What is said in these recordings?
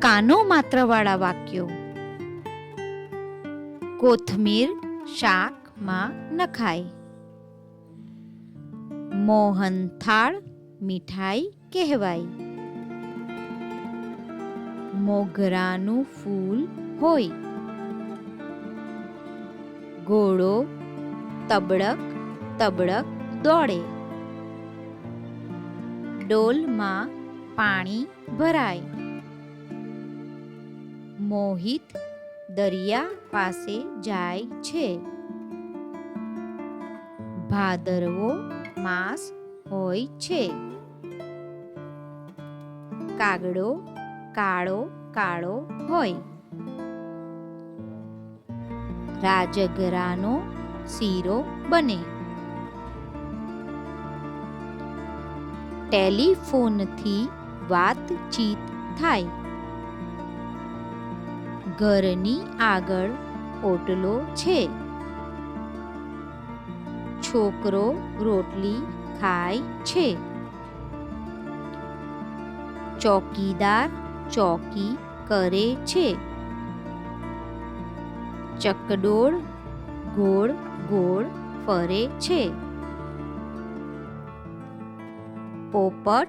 કાનો માત્રવાળા વાક્યો. કોથમીર શાકમાં નખાય. મોહનથાળ મીઠાઈ કહેવાય. મોગરાનું ફૂલ હોય. ઘોડો તબડક તબડક દોડે. ડોલમાં પાણી ભરાય. મોહિત દરિયા પાસે જાય છે. ભાદરવો માસ હોય છે. કાગડો કાળો કાળો હોય. રાજગરાનો શીરો બને. ટેલિફોનથી વાતચીત થાય. ઘરની આગળ ઓટલો છે. છોકરો રોટલી ખાય છે. ચોકીદાર ચોકી કરે છે. ચકડોળ ગોળ ગોળ ફરે છે. પોપટ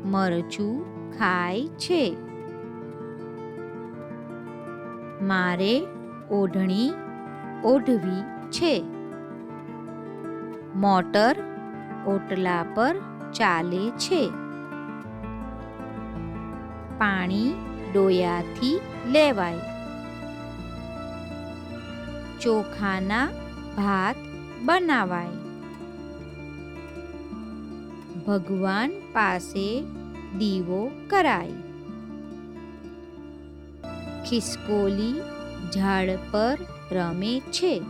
મરચું ખાય છે. મારે ઓઢણી ઓઢવી છે. મોટર ઓટલા પર ચાલે છે. પાણી ડોયાથી લેવાય. ચોખાના ભાત બનાવાય. ભગવાન પાસે દીવો કરાય. ખિસકોલી ઝાડ પર રમે છે.